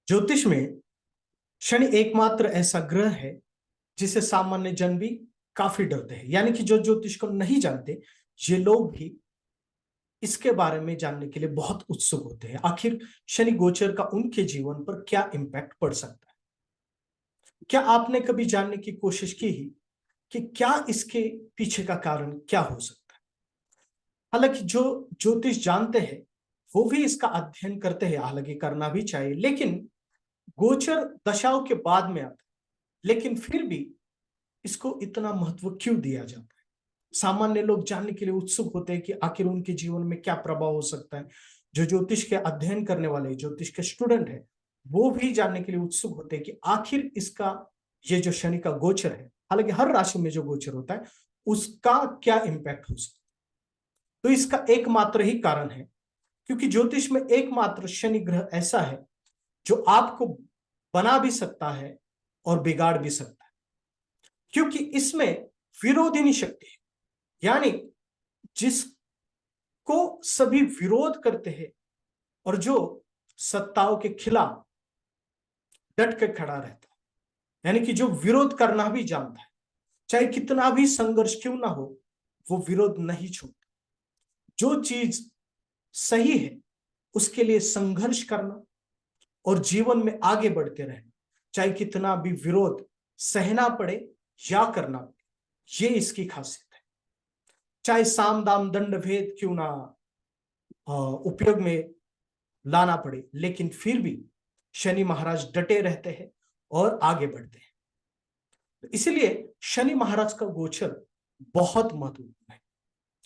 ज्योतिष में शनि एकमात्र ऐसा ग्रह है जिसे सामान्य जन भी काफी डरते हैं। यानी कि जो ज्योतिष को नहीं जानते, ये लोग भी इसके बारे में जानने के लिए बहुत उत्सुक होते हैं। आखिर शनि गोचर का उनके जीवन पर क्या इम्पैक्ट पड़ सकता है? क्या आपने कभी जानने की कोशिश की ही कि क्या इसके पीछे का कारण क्या हो सकता है? हालांकि जो ज्योतिष जानते हैं वो भी इसका अध्ययन करते हैं, हालांकि करना भी चाहिए, लेकिन गोचर दशाओं के बाद में आता है। लेकिन फिर भी इसको इतना महत्व क्यों दिया जाता है? सामान्य लोग जानने के लिए उत्सुक होते हैं कि आखिर उनके जीवन में क्या प्रभाव हो सकता है। जो ज्योतिष के अध्ययन करने वाले ज्योतिष के स्टूडेंट है, वो भी जानने के लिए उत्सुक होते हैं कि आखिर इसका ये जो शनि का गोचर है, हालांकि हर राशि में जो गोचर होता है उसका क्या इम्पैक्ट हो सकता है। तो इसका एकमात्र ही कारण है क्योंकि ज्योतिष में एकमात्र शनि ग्रह ऐसा है जो आपको बना भी सकता है और बिगाड़ भी सकता है, क्योंकि इसमें विरोधिनी शक्ति है। यानी जिसको सभी विरोध करते हैं और जो सत्ताओं के खिलाफ डट के खड़ा रहता है, यानी कि जो विरोध करना भी जानता है, चाहे कितना भी संघर्ष क्यों ना हो, वो विरोध नहीं छोड़ता। जो चीज सही है उसके लिए संघर्ष करना और जीवन में आगे बढ़ते रहना, चाहे कितना भी विरोध सहना पड़े या करना पड़े, ये इसकी खासियत है। चाहे साम दाम दंड भेद क्यों ना उपयोग में लाना पड़े, लेकिन फिर भी शनि महाराज डटे रहते हैं और आगे बढ़ते हैं। तो इसलिए शनि महाराज का गोचर बहुत महत्वपूर्ण है।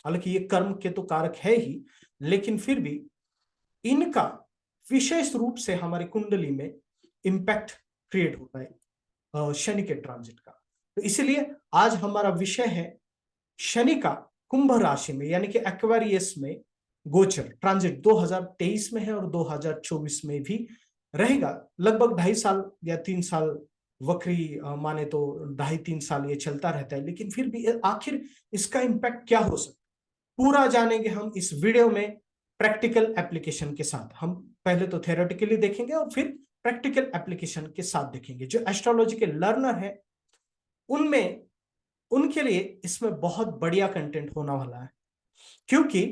हालांकि ये कर्म के तो कारक है ही, लेकिन फिर भी इनका विशेष रूप से हमारी कुंडली में इंपैक्ट क्रिएट होता है शनि के ट्रांजिट का। तो इसलिए आज हमारा विषय है शनि का कुंभ राशि में, यानी कि एक्वेरियस में गोचर ट्रांजिट 2023 में है और 2024 में भी रहेगा। लगभग 2.5 साल या 3 साल वक्री माने तो 2.5-3 साल ये चलता रहता है, लेकिन फिर भी आखिर इसका इंपैक्ट क्या हो सकता है पूरा जानेंगे हम इस वीडियो में प्रैक्टिकल एप्लीकेशन के साथ। हम पहले तो थ्योरेटिकली देखेंगे और फिर प्रैक्टिकल एप्लीकेशन के साथ देखेंगे। जो एस्ट्रोलॉजी के लर्नर है उनमें उनके लिए इसमें बहुत बढ़िया कंटेंट होने वाला है, क्योंकि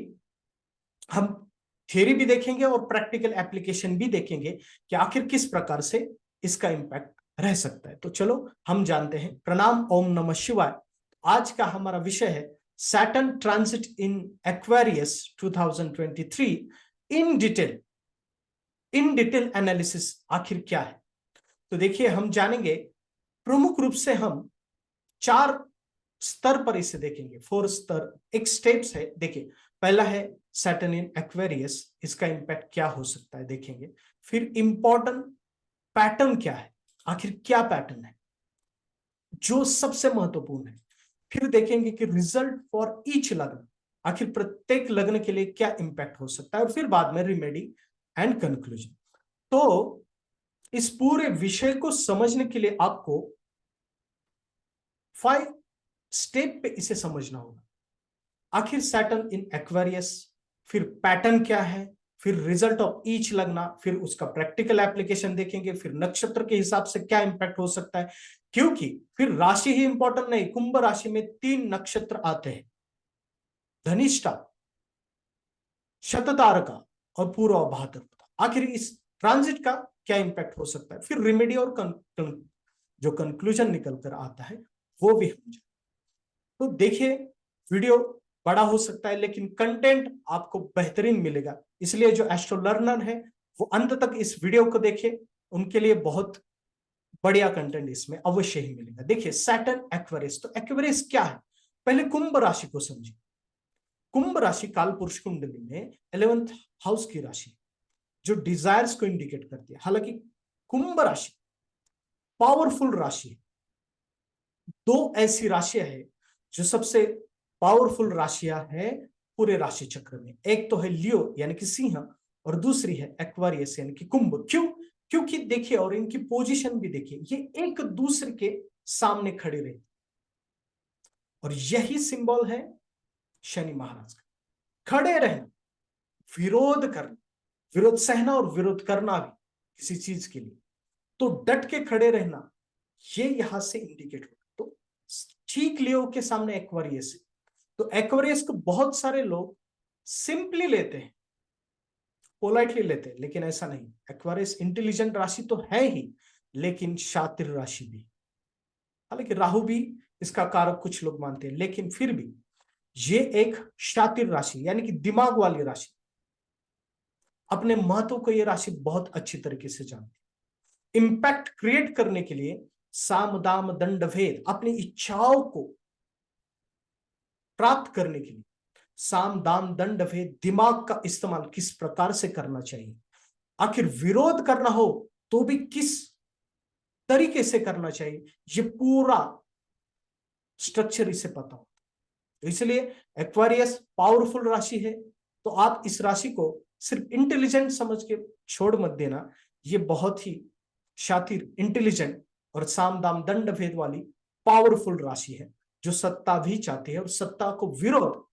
हम थियरी भी देखेंगे और प्रैक्टिकल एप्लीकेशन भी देखेंगे कि आखिर किस प्रकार से इसका इंपैक्ट रह सकता है। तो चलो हम जानते हैं। प्रणाम, ओम नमः शिवाय। आज का हमारा विषय है Saturn transit in Aquarius 2023 in detail. In detail analysis आखिर क्या है? तो देखिए, हम जानेंगे प्रमुख रूप से हम 4 स्तर पर इसे देखेंगे। 4 स्तर, एक स्टेप्स है। देखिए, पहला है सैटर्न इन एक्वेरियस, इसका इंपैक्ट क्या हो सकता है देखेंगे। फिर इंपॉर्टेंट पैटर्न क्या है, आखिर क्या पैटर्न है जो सबसे महत्वपूर्ण है। फिर देखेंगे कि रिजल्ट फॉर ईच लग्न, आखिर प्रत्येक लग्न के लिए क्या इंपैक्ट हो सकता है, और फिर बाद में रिमेडी एंड कंक्लूजन। तो इस पूरे विषय को समझने के लिए आपको 5 स्टेप पे इसे समझना होगा। आखिर सैटर्न इन एक्वेरियस, फिर पैटर्न क्या है, फिर रिजल्ट ऑफ ईच लगना, फिर उसका प्रैक्टिकल एप्लीकेशन देखेंगे, फिर नक्षत्र के हिसाब से क्या इंपैक्ट हो सकता है। क्योंकि फिर राशि ही इंपॉर्टेंट नहीं, कुंभ राशि में 3 नक्षत्र आते हैं, धनिष्ठा, शततारका और पूर्व भाद्रपदा। आखिर इस ट्रांजिट का क्या इंपैक्ट हो सकता है, फिर रिमेडी और जो कंक्लूजन निकल कर आता है वो भी हम। तो देखिए, वीडियो बड़ा हो सकता है लेकिन कंटेंट आपको बेहतरीन मिलेगा, इसलिए जो एस्ट्रो लर्नर है वो अंत तक इस वीडियो को देखे, उनके लिए बहुत बढ़िया कंटेंट इसमें अवश्य ही मिलेगा। देखिए, सैटर्न एक्वेरियस, तो एक्वेरियस क्या है, पहले कुंभ राशि को समझिए। कुंभ राशि कालपुरुष कुंडली में 11th हाउस की राशि, जो डिजायर्स को इंडिकेट करती है। हालांकि कुंभ राशि पावरफुल राशि है। 2 ऐसी राशियां है जो सबसे पावरफुल राशियां हैं पूरे राशि चक्र में। एक तो है लियो यानी कि सिंह, और दूसरी है एक्वेरियस यानी कि कुंभ। क्यों? क्योंकि देखिए, और इनकी पोजीशन भी देखिए, ये एक दूसरे के सामने खड़े रहे, और यही सिंबल है शनि महाराज का। खड़े रहना, विरोध करना, विरोध सहना और विरोध करना भी किसी चीज के लिए, तो डट के खड़े रहना, ये यहां से इंडिकेट होगा। तो ठीक लियो के सामने एक्वेरियस है, तो एक्वेरियस को बहुत सारे लोग सिंपली लेते हैं, पोलाइटली लेते हैं, लेकिन ऐसा नहीं। एक्वेरियस इंटेलिजेंट राशि तो है ही, लेकिन शातिर राशि भी। हालांकि राहु भी इसका कारक कुछ लोग मानते हैं, लेकिन फिर भी ये एक शातिर राशि यानी कि दिमाग वाली राशि। अपने महत्व को ये राशि बहुत अच्छी तरीके से जानती है। इंपैक्ट क्रिएट करने के लिए साम दाम दंड भेद, अपनी इच्छाओं को प्राप्त करने के लिए साम दाम दंड भेद, दिमाग का इस्तेमाल किस प्रकार से करना चाहिए, आखिर विरोध करना हो तो भी किस तरीके से करना चाहिए, ये पूरा स्ट्रक्चर इसे पता हो। तो इसलिए एक्वेरियस पावरफुल राशि है, तो आप इस राशि को सिर्फ इंटेलिजेंट समझ के छोड़ मत देना। ये बहुत ही शातिर, इंटेलिजेंट और साम दाम दंड भेद वाली पावरफुल राशि है, जो सत्ता भी चाहती है और सत्ता को विरोध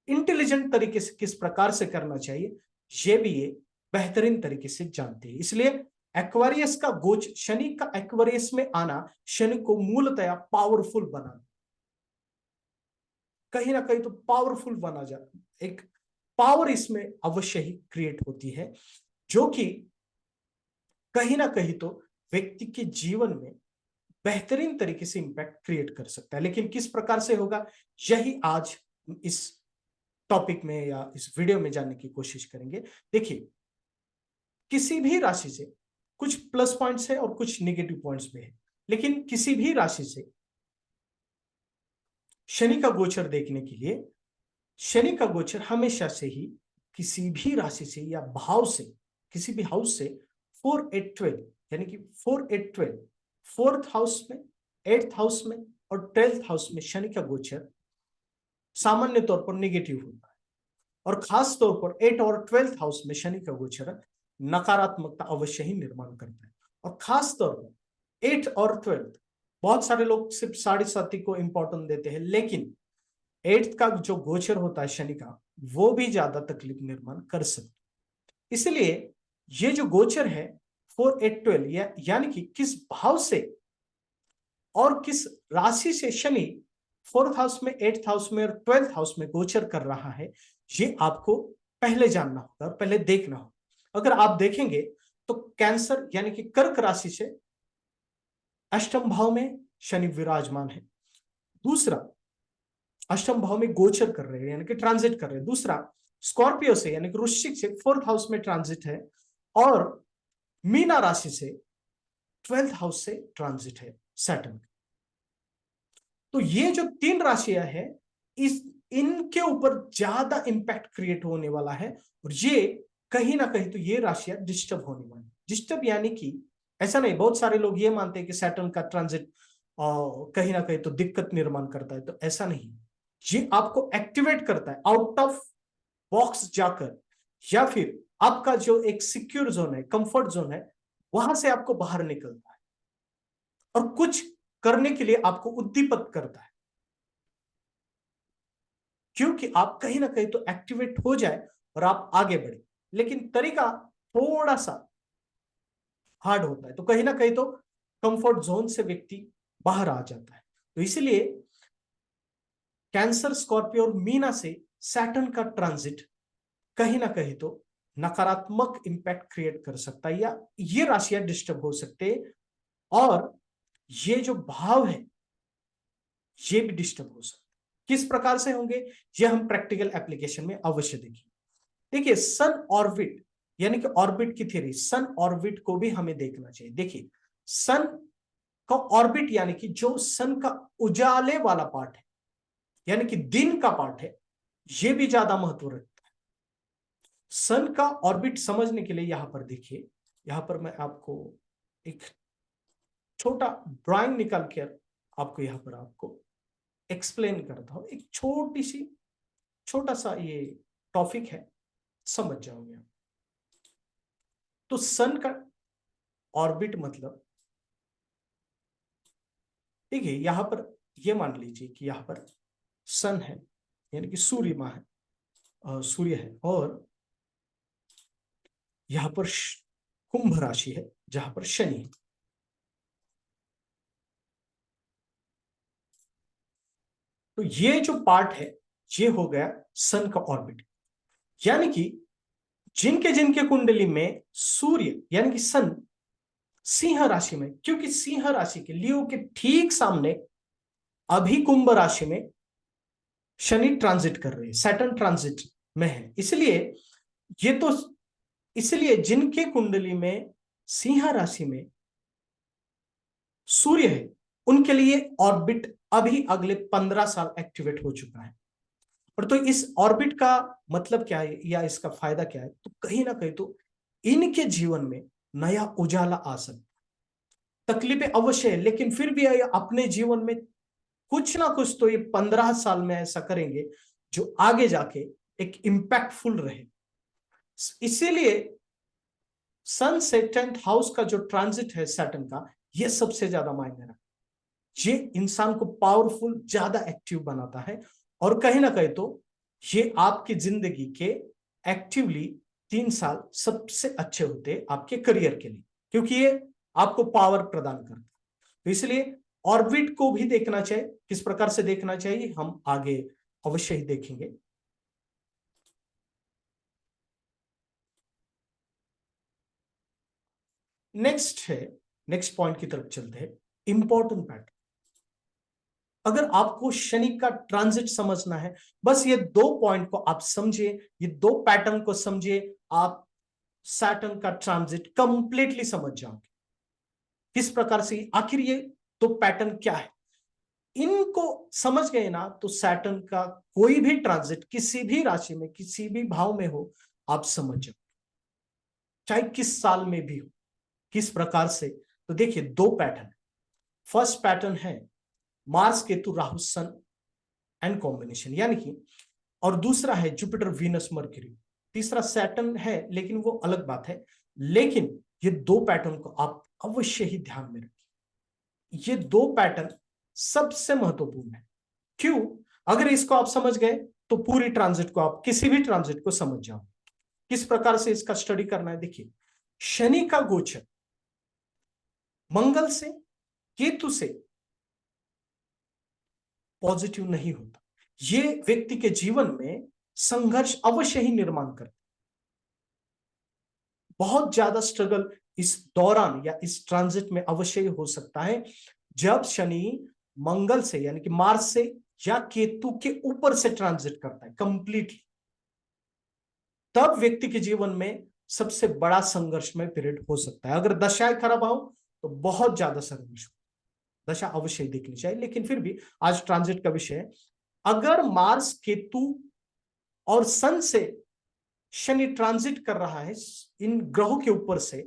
इंटेलिजेंट तरीके से किस प्रकार से करना चाहिए, ये भी ये बेहतरीन तरीके से जानते हैं। इसलिए एक्वेरियस का गोच, शनि का एक्वेरियस में आना शनि को मूलतया पावरफुल बना, कहीं ना कहीं तो पावरफुल बना जाता, एक पावर इसमें अवश्य ही क्रिएट होती है, जो कि कहीं ना कहीं तो व्यक्ति के जीवन में बेहतरीन तरीके से इंपैक्ट क्रिएट कर सकता है। लेकिन किस प्रकार से होगा, यही आज इस टॉपिक में या इस वीडियो में जानने की कोशिश करेंगे। देखिए, किसी भी राशि से कुछ प्लस पॉइंट्स है और कुछ नेगेटिव पॉइंट्स भी है, लेकिन किसी भी राशि से शनि का गोचर देखने के लिए शनि का गोचर हमेशा से ही किसी भी राशि से या भाव से, किसी भी हाउस से 4 8 12 यानी कि 4 8 12 फोर्थ हाउस में, एट्थ हाउस में और 12th हाउस में शनि का गोचर सामान्य तौर पर नेगेटिव होता है, और खास तौर पर 8 और 12th हाउस में शनि का गोचर नकारात्मकता अवश्य ही निर्माण करता है। और खास तौर पर 8 और 12th, बहुत सारे लोग सिर्फ 7.5 को इंपॉर्टेंट देते हैं, लेकिन 8th का जो गोचर होता है शनि का, वो भी ज्यादा तकलीफ निर्माण कर सकता है। इसलिए ये जो गोचर है 4 8 12 यानी कि किस भाव से और किस राशि से शनि फोर्थ हाउस में, एट्थ हाउस में और 12th हाउस में गोचर कर रहा है, ये आपको पहले जानना होगा और पहले देखना होगा। अगर आप देखेंगे तो कैंसर यानी कि कर्क राशि से अष्टम भाव में शनि विराजमान है, दूसरा अष्टम भाव में गोचर कर रहे हैं यानी कि ट्रांजिट कर रहे हैं, दूसरा स्कॉर्पियो से यानी कि वृश्चिक से 4th हाउस में ट्रांजिट है, और मीना राशि से 12th हाउस से ट्रांजिट है सैटर्न। तो ये जो 3 राशियां हैं, इस इनके ऊपर ज्यादा इंपैक्ट क्रिएट होने वाला है, और ये कहीं ना कहीं तो ये राशियां डिस्टर्ब होने वाली। डिस्टर्ब यानी कि ऐसा नहीं, बहुत सारे लोग ये मानते हैं कि सैटर्न का ट्रांजिट कहीं ना कहीं तो दिक्कत निर्माण करता है, तो ऐसा नहीं। ये आपको एक्टिवेट करता है आउट ऑफ बॉक्स जाकर, या फिर आपका जो एक सिक्योर जोन है, कंफर्ट जोन है, वहां से आपको बाहर निकलता है और कुछ करने के लिए आपको उद्दीपित करता है, क्योंकि आप कहीं ना कहीं तो एक्टिवेट हो जाए और आप आगे बढ़े। लेकिन तरीका थोड़ा सा हार्ड होता है, तो कहीं ना कहीं तो कंफर्ट जोन से व्यक्ति बाहर आ जाता है। तो इसलिए कैंसर, स्कॉर्पियो और मीना से सैटर्न का ट्रांजिट कहीं ना कहीं तो नकारात्मक इंपैक्ट क्रिएट कर सकता है, या ये राशियां डिस्टर्ब हो सकते हैं, और ये जो भाव है ये भी डिस्टर्ब हो सकते हैं। किस प्रकार से होंगे, ये हम प्रैक्टिकल एप्लीकेशन में अवश्य देखेंगे। देखिए, सन ऑर्बिट यानी कि ऑर्बिट की थ्योरी, सन ऑर्बिट को भी हमें देखना चाहिए। देखिए, सन का ऑर्बिट यानी कि जो सन का उजाले वाला पार्ट है, यानी कि दिन का पार्ट है, ये भी ज्यादा महत्व रखता है। सन का ऑर्बिट समझने के लिए यहां पर देखिए, यहां पर मैं आपको एक छोटा ड्राइंग निकाल के आपको यहां पर आपको एक्सप्लेन करता हूं। एक छोटी सी, छोटा सा ये टॉपिक है, समझ जाओगे आप। तो सन का ऑर्बिट मतलब, देखिए यहां पर ये मान लीजिए कि यहां पर सन है यानी कि सूर्य माह है, सूर्य है, और यहां पर कुंभ राशि है जहां पर शनि है। तो ये जो पार्ट है ये हो गया सन का ऑर्बिट। यानी कि जिनके जिनके कुंडली में सूर्य यानी कि सन सिंह राशि में, क्योंकि सिंह राशि के लियो के ठीक सामने अभी कुंभ राशि में शनि ट्रांजिट कर रहे हैं, सैटर्न ट्रांजिट में है, इसलिए ये तो इसलिए जिनके कुंडली में सिंह राशि में सूर्य है उनके लिए ऑर्बिट अभी अगले 15 साल एक्टिवेट हो चुका है। और तो इस ऑर्बिट का मतलब क्या है या इसका फायदा क्या है, तो कहीं ना कहीं तो इनके जीवन में नया उजाला आ सकता। तकलीफें अवश्य है, लेकिन फिर भी ये अपने जीवन में कुछ ना कुछ तो ये 15 साल में ऐसा करेंगे जो आगे जाके एक इंपैक्टफुल रहे। इसीलिए सन से 10th हाउस का जो ट्रांजिट है सैटर्न का, ये सबसे ज्यादा मायने रखता है। ये इंसान को पावरफुल, ज्यादा एक्टिव बनाता है। और कहीं ना कहीं तो ये आपकी जिंदगी के एक्टिवली 3 साल सबसे अच्छे होते हैं आपके करियर के लिए, क्योंकि ये आपको पावर प्रदान करता है। तो इसलिए ऑर्बिट को भी देखना चाहिए। किस प्रकार से देखना चाहिए हम आगे अवश्य ही देखेंगे। नेक्स्ट पॉइंट की तरफ चलते हैं, इंपॉर्टेंट पैटर्न। अगर आपको शनि का ट्रांजिट समझना है, बस ये 2 पॉइंट को आप समझिए, ये 2 पैटर्न को समझिए, आप सैटर्न का ट्रांजिट कंप्लीटली समझ जाओगे। किस प्रकार से आखिर ये 2 पैटर्न क्या है, इनको समझ गए ना तो सैटर्न का कोई भी ट्रांजिट किसी भी राशि में किसी भी भाव में हो आप समझ जाओ, चाहे किस साल में भी हो। किस प्रकार से, तो देखिए 2 पैटर्न। फर्स्ट पैटर्न है Mars Ketu Rahu Sun and combination, यानी कि, और दूसरा है जुपिटर वीनस मर्क्यूरी। तीसरा सैटर्न है लेकिन वो अलग बात है। लेकिन ये 2 पैटर्न को आप अवश्य ही ध्यान में रखिए। ये 2 पैटर्न सबसे महत्वपूर्ण है। क्यों? अगर इसको आप समझ गए तो पूरी ट्रांजिट को, आप किसी भी ट्रांजिट को समझ जाओ। किस प्रकार से इसका स्टडी करना है, देखिए शनि का गोचर मंगल से, केतु से पॉजिटिव नहीं होता। ये व्यक्ति के जीवन में संघर्ष अवश्य ही निर्माण करता, बहुत ज्यादा स्ट्रगल इस दौरान या इस ट्रांजिट में अवश्य ही हो सकता है। जब शनि मंगल से यानी कि मार्स से या केतु के ऊपर से ट्रांजिट करता है कंप्लीटली, तब व्यक्ति के जीवन में सबसे बड़ा संघर्षमय पीरियड हो सकता है। अगर दशाएं खराब हो तो बहुत ज्यादा संघर्ष हो, दशा अवश्य ही देखनी चाहिए। लेकिन फिर भी आज ट्रांजिट का विषय है। अगर मार्स केतु और सन से शनि ट्रांजिट कर रहा है इन ग्रहों के ऊपर से,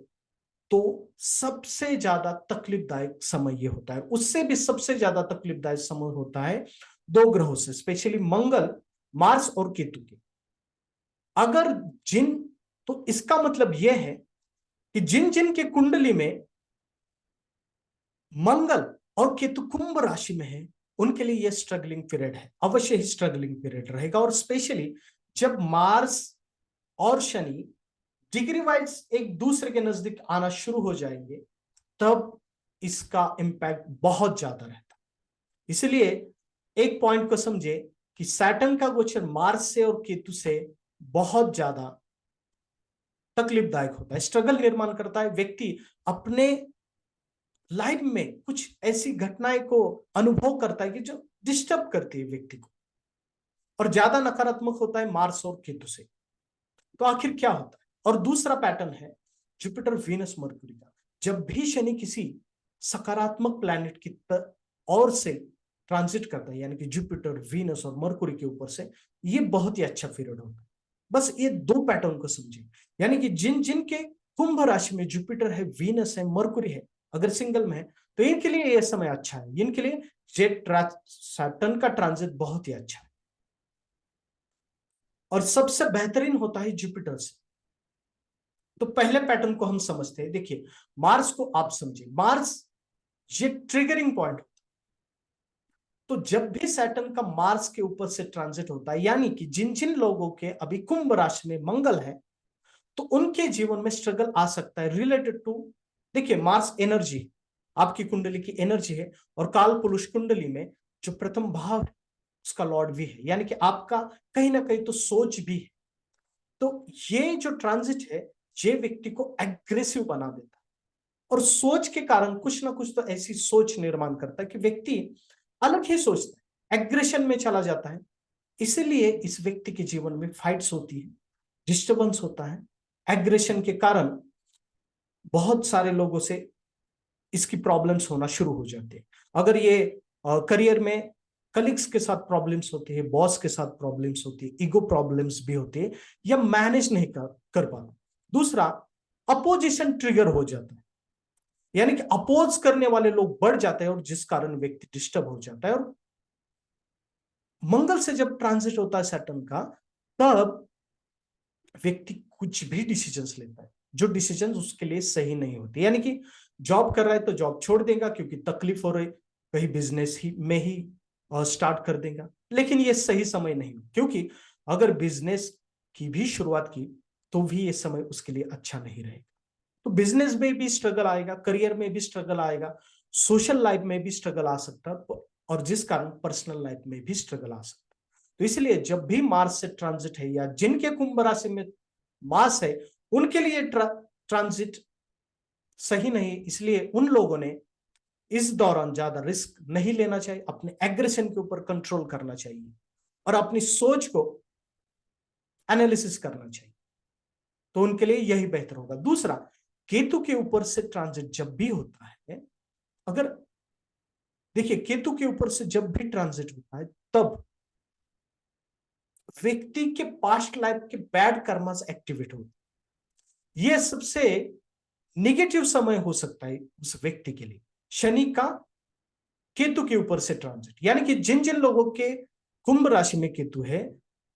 तो सबसे ज्यादा तकलीफदायक समय ये होता है। उससे भी सबसे ज्यादा तकलीफदायक समय होता है 2 ग्रहों से, स्पेशली मंगल, मार्स और केतु के। अगर जिन, तो इसका मतलब यह है कि जिन जिन के कुंडली में मंगल और केतु कुंभ राशि में है उनके लिए यह स्ट्रगलिंग पीरियड है, अवश्य ही स्ट्रगलिंग पीरियड रहेगा। और स्पेशली जब मार्स और शनि डिग्री वाइज एक दूसरे के नजदीक आना शुरू हो जाएंगे, तब इसका इंपैक्ट बहुत ज्यादा रहता है। इसलिए एक पॉइंट को समझे कि सैटर्न का गोचर मार्स से और केतु से बहुत ज्यादा तकलीफदायक होता है, स्ट्रगल निर्माण करता है। व्यक्ति अपने लाइफ में कुछ ऐसी घटनाएं को अनुभव करता है कि जो डिस्टर्ब करती है व्यक्ति को, और ज्यादा नकारात्मक होता है मार्स और केतु से। तो आखिर क्या होता है? और दूसरा पैटर्न है जुपिटर वीनस मर्क्यूरी का। जब भी शनि किसी सकारात्मक प्लैनेट की ओर से ट्रांजिट करता है, यानी कि जुपिटर, वीनस और मर्क्यूरी के ऊपर से, ये बहुत ही अच्छा पीरियड होता है। बस ये 2 पैटर्न को समझिए, यानी कि जिन जिन के कुंभ राशि में जुपिटर है, वीनस है, मर्क्यूरी है, अगर सिंगल में है तो इनके लिए यह समय अच्छा है। इनके लिए सैटर्न का ट्रांजिट बहुत ही अच्छा है, और सबसे बेहतरीन होता है जुपिटर से। तो पहले पैटर्न को हम समझते हैं। देखिए मार्स को आप समझिए, मार्स ये ट्रिगरिंग पॉइंट। तो जब भी सैटर्न का मार्स के ऊपर से ट्रांजिट होता है, यानी कि जिन जिन लोगों के अभी कुंभ राशि में मंगल है, तो उनके जीवन में स्ट्रगल आ सकता है रिलेटेड टू, देखिए मार्स एनर्जी, आपकी कुंडली की एनर्जी है, और काल पुरुष कुंडली में जो प्रथम भाव उसका लॉर्ड भी है, यानी कि आपका कहीं ना कहीं तो सोच भी है। तो ये जो ट्रांजिट है ये व्यक्ति को एग्रेसिव बना देता है, और सोच के कारण कुछ ना कुछ तो ऐसी सोच निर्माण करता है कि व्यक्ति अलग ही सोचता है, एग्रेशन में चला जाता है। इसलिए इस व्यक्ति के जीवन में फाइट्स होती है, डिस्टर्बेंस होता है। एग्रेशन के कारण बहुत सारे लोगों से इसकी प्रॉब्लम्स होना शुरू हो जाती है। अगर ये करियर में कलीग्स के साथ प्रॉब्लम्स होती है, बॉस के साथ प्रॉब्लम्स होती है, ईगो प्रॉब्लम्स भी होती है, या मैनेज नहीं कर पाता। दूसरा, अपोजिशन ट्रिगर हो जाता है, यानी कि अपोज करने वाले लोग बढ़ जाते हैं, और जिस कारण व्यक्ति डिस्टर्ब हो जाता है। और मंगल से जब ट्रांजिट होता है सैटर्न का, तब व्यक्ति कुछ भी डिसीजंस लेता है जो डिसीजंस उसके लिए सही नहीं होते। यानी कि जॉब कर रहा है तो जॉब छोड़ देगा क्योंकि तकलीफ हो रही, कहीं बिजनेस ही में ही स्टार्ट कर देगा। लेकिन ये सही समय नहीं, क्योंकि अगर बिजनेस की भी शुरुआत की तो भी ये समय उसके लिए अच्छा नहीं रहेगा। तो बिजनेस में भी स्ट्रगल आएगा, करियर में भी स्ट्रगल आएगा, सोशल लाइफ में भी स्ट्रगल आ सकता है, और जिस कारण पर्सनल लाइफ में भी स्ट्रगल आ सकता है। तो इसलिए जब भी मार्स से ट्रांजिट है, या जिनके कुंभ राशि में मार्स है, उनके लिए ट्रांजिट सही नहीं। इसलिए उन लोगों ने इस दौरान ज्यादा रिस्क नहीं लेना चाहिए, अपने एग्रेशन के ऊपर कंट्रोल करना चाहिए, और अपनी सोच को एनालिसिस करना चाहिए। तो उनके लिए यही बेहतर होगा। दूसरा, केतु के ऊपर से ट्रांजिट जब भी होता है, अगर देखिए केतु के ऊपर से जब भी ट्रांजिट होता है, तब व्यक्ति के पास्ट लाइफ के बैड कर्मास एक्टिवेट होते हैं। यह सबसे निगेटिव समय हो सकता है उस व्यक्ति के लिए, शनि का केतु के ऊपर से ट्रांजिट। यानी कि जिन जिन लोगों के कुंभ राशि में केतु है,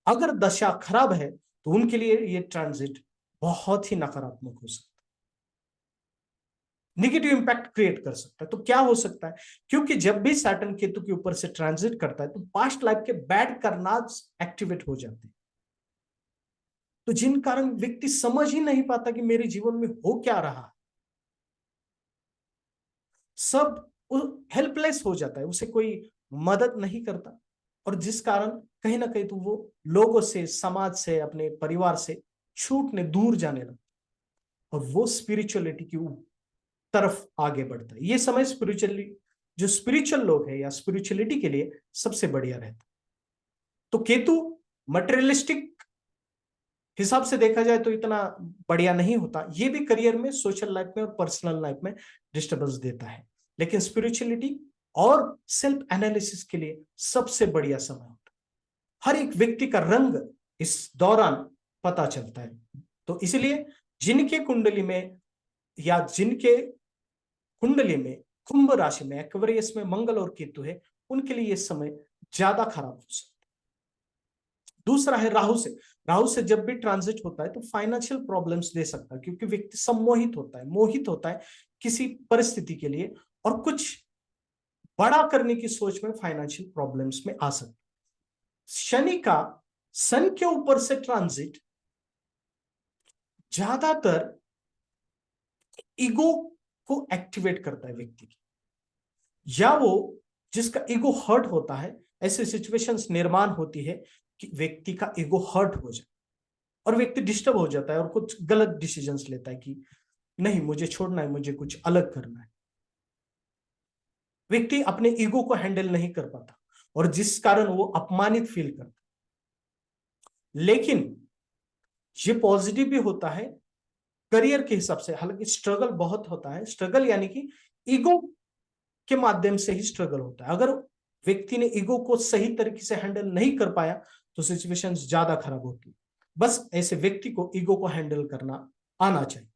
अगर दशा खराब है तो उनके लिए यह ट्रांजिट बहुत ही नकारात्मक हो सकता है, निगेटिव इंपैक्ट क्रिएट कर सकता है। तो क्या हो सकता है, क्योंकि जब भी सैटर्न केतु के ऊपर से ट्रांजिट करता है तो पास्ट लाइफ के बैड कर्मास एक्टिवेट हो जाते हैं। तो जिन कारण व्यक्ति समझ ही नहीं पाता कि मेरे जीवन में हो क्या रहा है, सब हेल्पलेस हो जाता है, उसे कोई मदद नहीं करता, और जिस कारण कहीं ना कहीं तो वो लोगों से, समाज से, अपने परिवार से छूटने, दूर जाने लगता, और वो स्पिरिचुअलिटी की तरफ आगे बढ़ता है। ये समय स्पिरिचुअली, जो स्पिरिचुअल लोग हैं या स्पिरिचुअलिटी के लिए सबसे बढ़िया रहता है। तो केतु मटेरियलिस्टिक हिसाब से देखा जाए तो इतना बढ़िया नहीं होता, ये भी करियर में, सोशल लाइफ में और पर्सनल लाइफ में डिस्टर्बेंस देता है। लेकिन स्पिरिचुअलिटी और सेल्फ एनालिसिस के लिए सबसे बढ़िया समय होता है। हर एक व्यक्ति का रंग इस दौरान पता चलता है। तो इसलिए जिनके कुंडली में, या जिनके कुंडली में कुंभ राशि में एक्वेरियस में मंगल और केतु है, उनके लिए यह समय ज्यादा खराब हो सकता है। दूसरा है राहु से। राहु से जब भी ट्रांजिट होता है तो फाइनेंशियल प्रॉब्लम्स दे सकता है, क्योंकि व्यक्ति सम्मोहित होता है, मोहित होता है किसी परिस्थिति के लिए, और कुछ बड़ा करने की सोच में फाइनेंशियल प्रॉब्लम्स में आ सकता है। शनि का सन के ऊपर से ट्रांजिट ज्यादातर ईगो को एक्टिवेट करता है व्यक्ति की, या वो जिसका ईगो हर्ट होता है, ऐसे सिचुएशंस निर्माण होती है कि व्यक्ति का ईगो हर्ट हो जाए और व्यक्ति डिस्टर्ब हो जाता है और कुछ गलत डिसीजंस लेता है कि नहीं, मुझे छोड़ना है, मुझे कुछ अलग करना है। व्यक्ति अपने ईगो को हैंडल नहीं कर पाता, और जिस कारण वो अपमानित फील करता है। लेकिन ये पॉजिटिव भी होता है करियर के हिसाब से, हालांकि स्ट्रगल बहुत होता है। स्ट्रगल यानी कि ईगो के माध्यम से ही स्ट्रगल होता है। अगर व्यक्ति ने ईगो को सही तरीके से हैंडल नहीं कर पाया तो सिचुएशन ज्यादा खराब होती है। बस ऐसे व्यक्ति को ईगो को हैंडल करना आना चाहिए,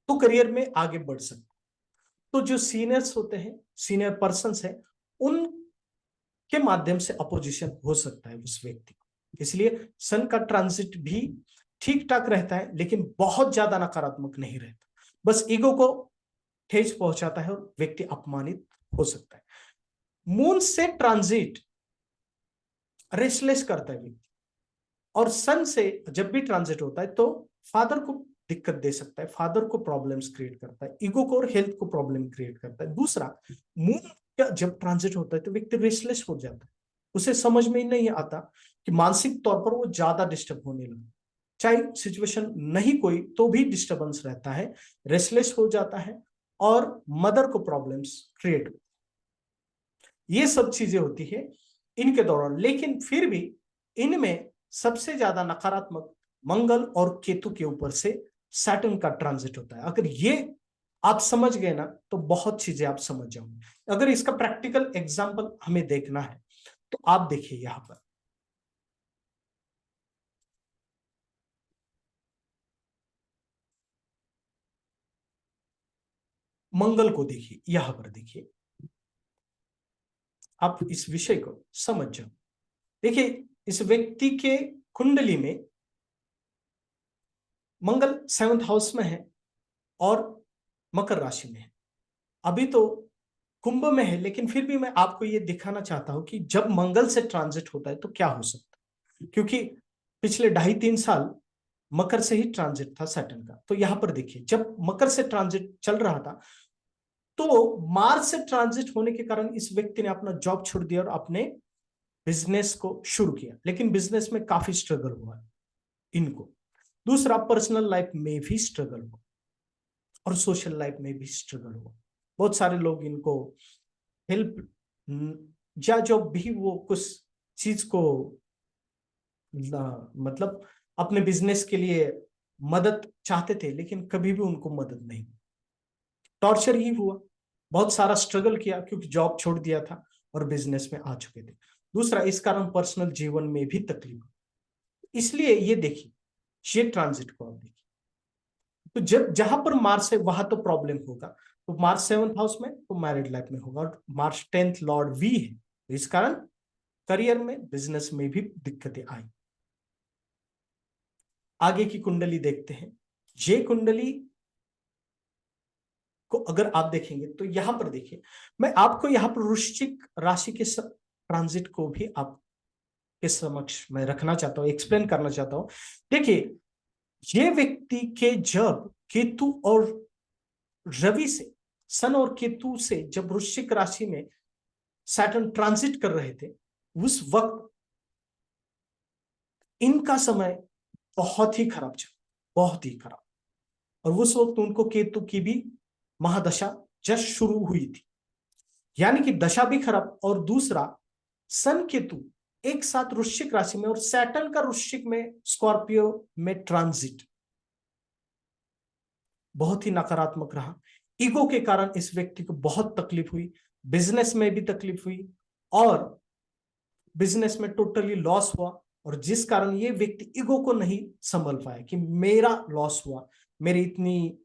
तो करियर में आगे बढ़ सकते। तो जो सीनियर्स होते हैं, सीनियर पर्सन है, उनके माध्यम से अपोजिशन हो सकता है उस व्यक्ति को। इसलिए सन का ट्रांजिट भी ठीक ठाक रहता है, लेकिन बहुत ज्यादा नकारात्मक नहीं रहता, बस ईगो को ठेस पहुंचाता है और व्यक्ति अपमानित हो सकता है। मून से ट्रांजिट रेस्टलेस करता है व्यक्ति, और सन से जब भी ट्रांजिट होता है तो फादर को दिक्कत दे सकता है, फादर को प्रॉब्लम्स क्रिएट करता है, ईगो को और हेल्थ को प्रॉब्लम क्रिएट करता है। दूसरा, मून क्या जब ट्रांजिट होता है तो व्यक्ति रेस्टलेस हो जाता है, उसे समझ में ही नहीं आता कि मानसिक तौर पर वो ज्यादा डिस्टर्ब होने लगा, चाहे सिचुएशन नहीं कोई तो भी डिस्टरबेंस रहता है, रेस्टलेस हो जाता है और मदर को प्रॉब्लम्स क्रिएट, ये सब चीजें होती है इनके दौरान। लेकिन फिर भी इनमें सबसे ज्यादा नकारात्मक मंगल और केतु के ऊपर से सैटर्न का ट्रांजिट होता है। अगर ये आप समझ गए ना तो बहुत चीजें आप समझ जाओगे। अगर इसका प्रैक्टिकल एग्जांपल हमें देखना है तो आप देखिए यहां पर मंगल को देखिए, यहां पर देखिए, आप इस विषय को समझ जाओ। देखिए इस व्यक्ति के कुंडली में मंगल 7th हाउस में है और मकर राशि में है। अभी तो कुंभ में है, लेकिन फिर भी मैं आपको यह दिखाना चाहता हूं कि जब मंगल से ट्रांजिट होता है तो क्या हो सकता है, क्योंकि पिछले 2.5-3 साल मकर से ही ट्रांजिट था सैटर्न का। तो यहां पर देखिए जब मकर से ट्रांजिट चल रहा था तो मार्च से ट्रांजिट होने के कारण इस व्यक्ति ने अपना जॉब छोड़ दिया और अपने बिजनेस को शुरू किया, लेकिन बिजनेस में काफी स्ट्रगल हुआ इनको। दूसरा, पर्सनल लाइफ में भी स्ट्रगल हुआ और सोशल लाइफ में भी स्ट्रगल हुआ। बहुत सारे लोग इनको हेल्प या जो भी वो कुछ चीज को मतलब अपने बिजनेस के लिए मदद चाहते थे, लेकिन कभी भी उनको मदद नहीं, टॉर्चर ही हुआ। बहुत सारा स्ट्रगल किया क्योंकि जॉब छोड़ दिया था और बिजनेस में आ चुके थे। दूसरा, इस कारण पर्सनल जीवन में भी तकलीफ। इसलिए ये देखिए, ये ट्रांजिट को आप देखिए, तो जब जहां पर मार्स है वहां तो प्रॉब्लम होगा। तो मार्च 7th हाउस में तो मैरिड लाइफ में होगा, और मार्च 10th लॉर्ड वी है, तो इस कारण करियर में बिजनेस में भी दिक्कतें आई। आगे की कुंडली देखते हैं। ये कुंडली को अगर आप देखेंगे तो यहां पर देखिए, मैं आपको यहां पर वृश्चिक राशि के ट्रांजिट को भी आपके समक्ष मैं रखना चाहता हूं, एक्सप्लेन करना चाहता हूं। देखिए ये व्यक्ति के जब केतु और रवि से, सन और केतु से जब वृश्चिक राशि में सैटर्न ट्रांजिट कर रहे थे, उस वक्त इनका समय बहुत ही खराब चला, बहुत ही खराब। और उस वक्त उनको केतु की भी महादशा जस्ट शुरू हुई थी, यानी कि दशा भी खराब। और दूसरा, सन केतु एक साथ वृश्चिक राशि में और सैटर्न का वृश्चिक में स्कॉर्पियो में ट्रांजिट बहुत ही नकारात्मक रहा। ईगो के कारण इस व्यक्ति को बहुत तकलीफ हुई, बिजनेस में भी तकलीफ हुई और बिजनेस में टोटली लॉस हुआ। और जिस कारण ये व्यक्ति ईगो को नहीं संभल पाया कि मेरा लॉस हुआ, मेरी इतनी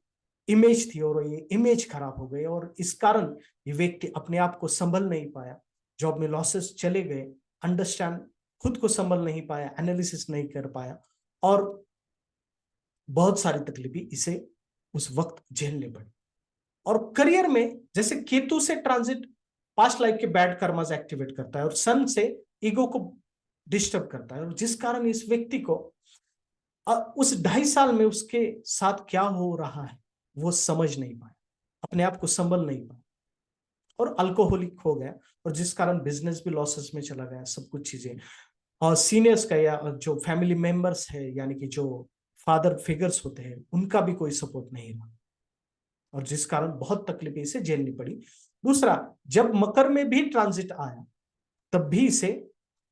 इमेज थी और ये इमेज खराब हो गई, और इस कारण ये व्यक्ति अपने आप को संभल नहीं पाया, जॉब में लॉसेस चले गए, अंडरस्टैंड खुद को संभल नहीं पाया, एनालिसिस नहीं कर पाया, और बहुत सारी तकलीफें इसे उस वक्त झेलने पड़ी। और करियर में जैसे केतु से ट्रांजिट पास्ट लाइफ के बैड कर्मास एक्टिवेट करता है और सन से ईगो को डिस्टर्ब करता है, और जिस कारण इस व्यक्ति को उस 2.5 साल में उसके साथ क्या हो रहा है वो समझ नहीं पाया, अपने आप को संभल नहीं पाया और अल्कोहलिक हो गया, और जिस कारण बिजनेस भी लॉसेस में चला गया, सब कुछ चीजें। और सीनियर्स का या जो फैमिली मेंबर्स है, यानी कि जो फादर फिगर्स होते हैं, उनका भी कोई सपोर्ट नहीं रहा, और जिस कारण बहुत तकलीफें इसे झेलनी पड़ी। दूसरा, जब मकर में भी ट्रांजिट आया तब भी इसे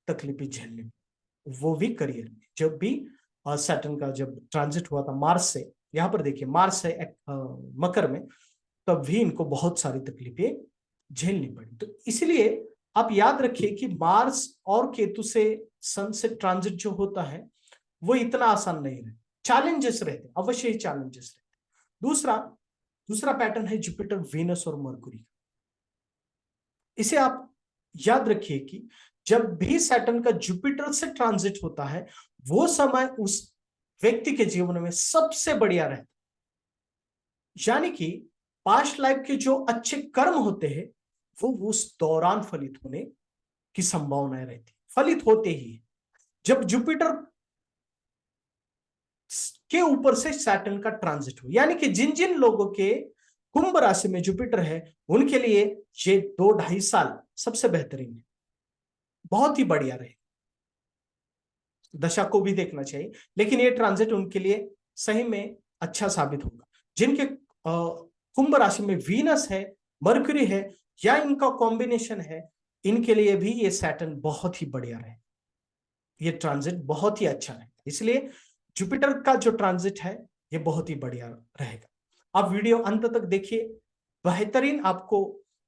तकलीफें झेलनी पड़ी, वो भी करियर में। जब भी सैटर्न का जब ट्रांजिट हुआ था मार्च से, यहां पर देखिए मार्च से मकर में, तब भी इनको बहुत सारी तकलीफें झेलनी पड़ी। तो इसलिए आप याद रखिए कि मार्स और केतु से सन से ट्रांजिट जो होता है वो इतना आसान नहीं रहता, चैलेंजेस रहते, अवश्य ही चैलेंजेस रहते। दूसरा दूसरा पैटर्न है जुपिटर, वेनस और मरकुरी। इसे आप याद रखिए कि जब भी सैटर्न का जुपिटर से ट्रांजिट होता है वो समय उस व्यक्ति के जीवन में सबसे बढ़िया रहता, यानी कि पास्ट लाइफ के जो अच्छे कर्म होते हैं वो उस दौरान फलित होने की संभावनाएं रहती, फलित होते ही। जब जुपिटर के ऊपर से सैटर्न का ट्रांजिट हो, यानी कि जिन जिन लोगों के कुंभ राशि में जुपिटर है उनके लिए ये 2-2.5 साल सबसे बेहतरीन है, बहुत ही बढ़िया रहे, दशा को भी देखना चाहिए, लेकिन ये ट्रांजिट उनके लिए सही में अच्छा साबित होगा। जिनके कुंभ राशि में वीनस है, मरकरी है, या इनका कॉम्बिनेशन है, इनके लिए भी ये सैटर्न बहुत ही बढ़िया रहे, ये ट्रांजिट बहुत ही अच्छा है। इसलिए जुपिटर का जो ट्रांजिट है ये बहुत ही बढ़िया रहेगा। आप वीडियो अंत तक देखिए, बेहतरीन आपको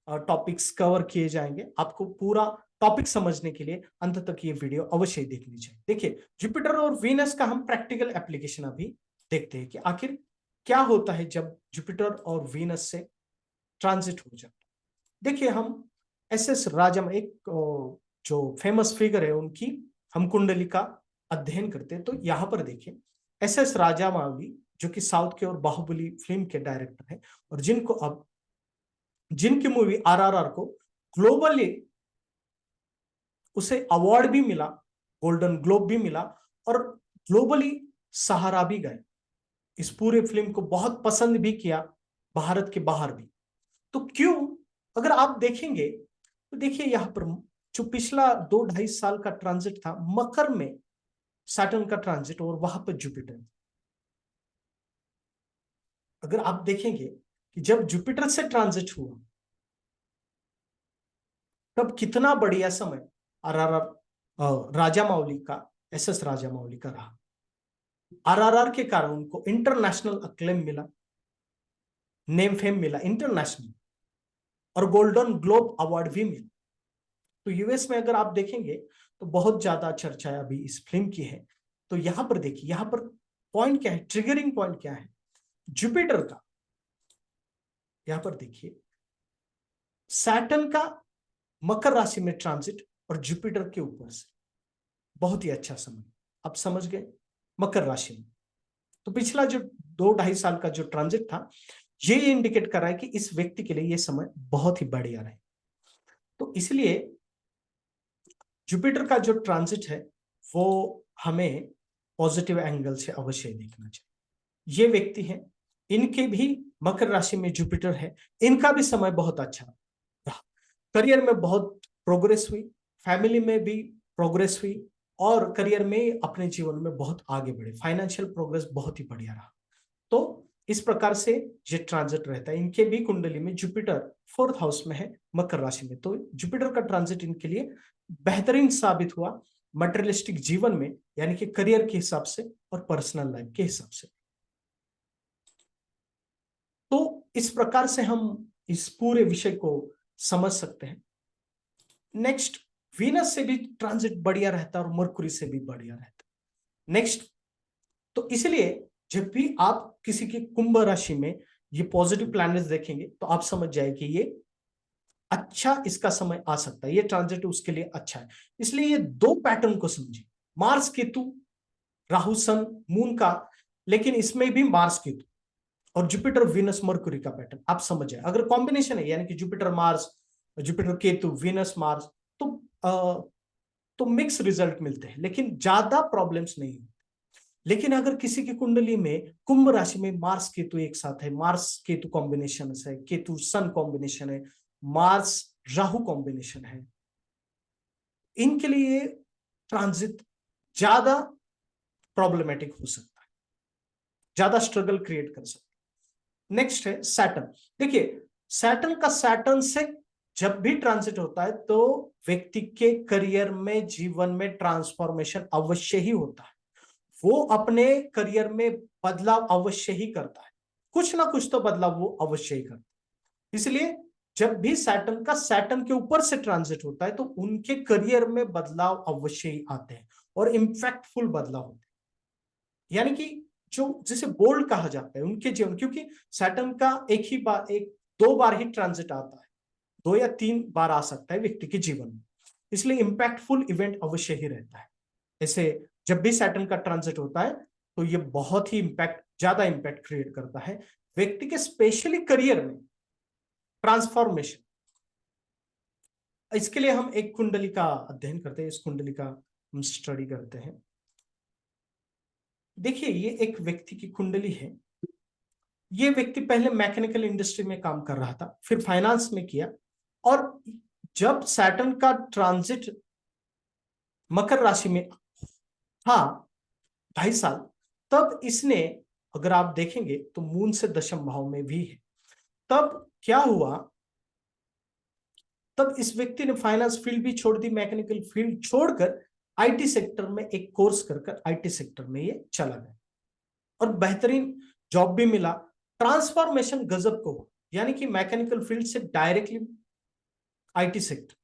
टॉपिक्स कवर किए जाएंगे। आपको पूरा टॉपिक समझने के लिए अंत तक ये वीडियो अवश्य ही देखनी चाहिए। देखिए, जुपिटर और वीनस का हम प्रैक्टिकल एप्लीकेशन अभी देखते हैं कि आखिर क्या होता है जब जुपिटर और वीनस से ट्रांजिट हो जाता है। देखिए, हम एस राजम, एक जो फेमस फिगर है उनकी हम कुंडली का अध्ययन करते हैं। तो यहां पर देखिए, एस राजामौली जो कि साउथ के और बाहुबली फिल्म के डायरेक्टर हैं, और जिनको अब जिनकी मूवी आरआरआर को ग्लोबली उसे अवार्ड भी मिला, गोल्डन ग्लोब भी मिला, और ग्लोबली सहारा भी गए। इस पूरे फिल्म को बहुत पसंद भी किया, भारत के बाहर भी। तो क्यों, अगर आप देखेंगे तो देखिए यहां पर जो पिछला 2-2.5 साल का ट्रांजिट था, मकर में सैटर्न का ट्रांजिट और वहां पर जुपिटर। अगर आप देखेंगे कि जब जुपिटर से ट्रांजिट हुआ तब कितना बढ़िया समय आरआरआर राजा मौली का, एस राजा मौली का रहा। आरआरआर के कारण उनको इंटरनेशनल अक्लेम मिला, नेम फेम मिला इंटरनेशनल, और गोल्डन ग्लोब अवार्ड भी मिला। तो यूएस में अगर आप देखेंगे तो बहुत ज्यादा चर्चा अभी इस फिल्म की है। तो यहां पर देखिए, यहां पर पॉइंट क्या है, ट्रिगरिंग पॉइंट क्या है जुपिटर का। यहां पर देखिए, सैटर्न का मकर राशि में ट्रांजिट और जुपिटर के ऊपर से बहुत ही अच्छा समय, आप समझ गए, मकर राशि में। तो पिछला जो 2-2.5 साल का जो ट्रांजिट था, ये इंडिकेट कर रहा है कि इस व्यक्ति के लिए ये समय बहुत ही बढ़िया रहे। तो इसलिए जुपिटर का जो ट्रांजिट है वो हमें पॉजिटिव एंगल से अवश्य देखना चाहिए। ये व्यक्ति हैं, इनके भी मकर राशि में जुपिटर है, इनका भी समय बहुत अच्छा रहा, करियर में बहुत प्रोग्रेस हुई, फैमिली में भी प्रोग्रेस हुई, और करियर में अपने जीवन में बहुत आगे बढ़े, फाइनेंशियल प्रोग्रेस बहुत ही बढ़िया रहा। तो इस प्रकार से ये ट्रांजिट रहता है। इनके भी कुंडली में जुपिटर 4th हाउस में है, मकर राशि में। तो जुपिटर का ट्रांजिट इनके लिए बेहतरीन साबित हुआ मटेरियलिस्टिक जीवन में, यानी कि करियर के हिसाब से और पर्सनल लाइफ के हिसाब से। तो इस प्रकार से हम इस पूरे विषय को समझ सकते हैं। नेक्स्ट, वीनस से भी ट्रांजिट बढ़िया रहता है और मरकुरी से भी बढ़िया रहता है। नेक्स्ट, तो इसलिए जब भी आप किसी की कुंभ राशि में ये पॉजिटिव प्लैनेट्स देखेंगे तो आप समझ जाए कि ये अच्छा इसका समय आ सकता है, ये ट्रांजिट उसके लिए अच्छा है। इसलिए ये दो पैटर्न को समझिए, Mars Ketu, Rahu Sun Moon का, लेकिन इसमें भी मार्स केतु और जुपिटर वीनस मरकुरी का पैटर्न आप समझ जाए। अगर कॉम्बिनेशन है, यानी कि Jupiter Mars, Jupiter Ketu, Venus Mars, तो मिक्स रिजल्ट मिलते हैं, लेकिन ज्यादा प्रॉब्लम्स नहीं। लेकिन अगर किसी की कुंडली में कुंभ राशि में मार्स केतु एक साथ है, मार्स केतु कॉम्बिनेशन है, केतु सन कॉम्बिनेशन है, मार्स राहु कॉम्बिनेशन है, इनके लिए ट्रांजिट ज्यादा प्रॉब्लमेटिक हो सकता है, ज्यादा स्ट्रगल क्रिएट कर सकता है। नेक्स्ट है सैटर्न। देखिए, सैटर्न से जब भी ट्रांजिट होता है तो व्यक्ति के करियर में, जीवन में ट्रांसफॉर्मेशन अवश्य ही होता है। वो अपने करियर में बदलाव अवश्य ही करता है, कुछ ना कुछ तो बदलाव वो अवश्य ही करता है। इसलिए जब भी सैटर्न के ऊपर से ट्रांजिट होता है तो उनके करियर में बदलाव अवश्य ही आते हैं, और इंपैक्टफुल बदलाव होते हैं, यानी कि जो जिसे बोल्ड कहा जाता है उनके जीवन। क्योंकि सैटर्न का एक 2 बार ही ट्रांजिट आता है, 2 या 3 बार आ सकता है व्यक्ति के जीवन में, इसलिए इंपैक्टफुल इवेंट अवश्य ही रहता है। ऐसे जब भी सैटर्न का ट्रांजिट होता है तो ये बहुत ही ज्यादा इंपैक्ट क्रिएट करता है व्यक्ति के, स्पेशली करियर में ट्रांसफॉर्मेशन। इसके लिए हम एक कुंडली का अध्ययन करते हैं, इस कुंडली का हम स्टडी करते हैं। देखिए, ये एक व्यक्ति की कुंडली है। ये व्यक्ति पहले मैकेनिकल इंडस्ट्री में काम कर रहा था, फिर फाइनेंस में किया, और जब सैटर्न का ट्रांजिट मकर राशि में था 2.5 साल, तब इसने, अगर आप देखेंगे तो मून से दशम भाव में भी है। तब क्या हुआ, तब इस व्यक्ति ने फाइनेंस फील्ड भी छोड़ दी, मैकेनिकल फील्ड छोड़कर आईटी सेक्टर में एक कोर्स कर आईटी सेक्टर में ये चला गया और बेहतरीन जॉब भी मिला। ट्रांसफॉर्मेशन गजब को हो, यानी कि मैकेनिकल फील्ड से डायरेक्टली आईटी सेक्टर।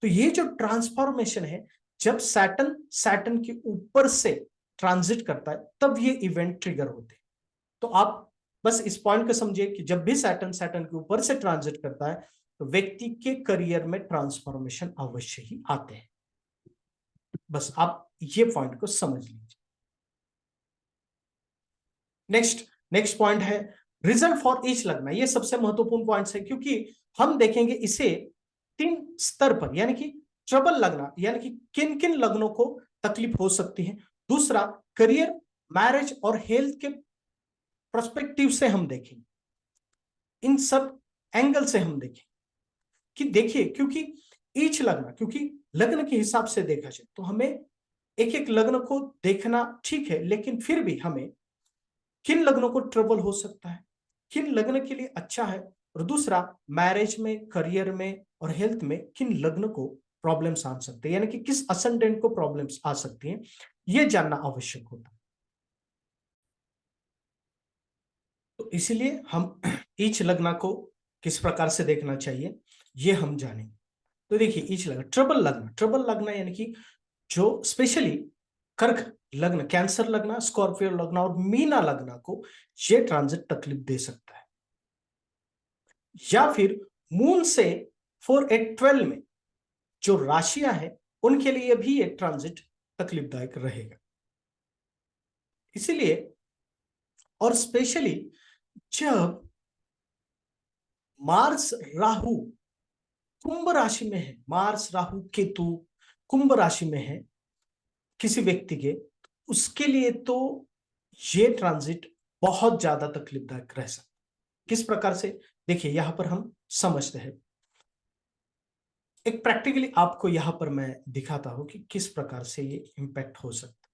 तो ये जो ट्रांसफॉर्मेशन है, जब सैटर्न सैटर्न के ऊपर से ट्रांजिट करता है तब ये इवेंट ट्रिगर होते हैं। तो आप बस इस पॉइंट को समझिए कि जब भी सैटर्न सैटर्न के ऊपर से ट्रांजिट करता है तो व्यक्ति के करियर में ट्रांसफॉर्मेशन अवश्य ही आते हैं। बस आप ये पॉइंट को समझ लीजिए। नेक्स्ट पॉइंट है रीजन फॉर ईच लग्न। ये सबसे महत्वपूर्ण पॉइंट है, क्योंकि हम देखेंगे इसे 3 स्तर पर, यानी कि ट्रबल लग्न, यानी कि किन किन लग्नों को तकलीफ हो सकती है। दूसरा, करियर, मैरिज और हेल्थ के पर्सपेक्टिव से हम देखेंगे, इन सब एंगल से हम देखें कि देखिए, क्योंकि ईच लग्न, क्योंकि लग्न के हिसाब से देखा जाए तो हमें एक एक लग्न को देखना ठीक है, लेकिन फिर भी हमें किन लग्नों को ट्रबल हो सकता है, किन लग्न के लिए अच्छा है, और दूसरा मैरिज में, करियर में और हेल्थ में किन लग्न को प्रॉब्लम्स आ सकते हैं, यानी कि किस असेंडेंट को प्रॉब्लम्स आ सकती हैं, यह जानना आवश्यक होता है। तो इसीलिए हम ईच लग्न को किस प्रकार से देखना चाहिए ये हम जानेंगे। तो देखिए, ईच लग्न, ट्रबल लग्न यानी कि जो स्पेशली कर्क लग्न, कैंसर लग्न, स्कॉर्पियो लग्न और मीना लग्न को ये ट्रांजिट तकलीफ दे सकता है। या फिर मून से 4 8 12 में जो राशियां हैं उनके लिए भी ये ट्रांजिट तकलीफदायक रहेगा। इसीलिए, और स्पेशली जब मार्स राहु कुंभ राशि में है, मार्स राहु केतु कुंभ राशि में है किसी व्यक्ति के, उसके लिए तो ये ट्रांजिट बहुत ज्यादा तकलीफदायक रह सकता है। किस प्रकार से, देखिए यहां पर हम समझते हैं, एक प्रैक्टिकली आपको यहां पर मैं दिखाता हूं कि किस प्रकार से ये इंपैक्ट हो सकता है।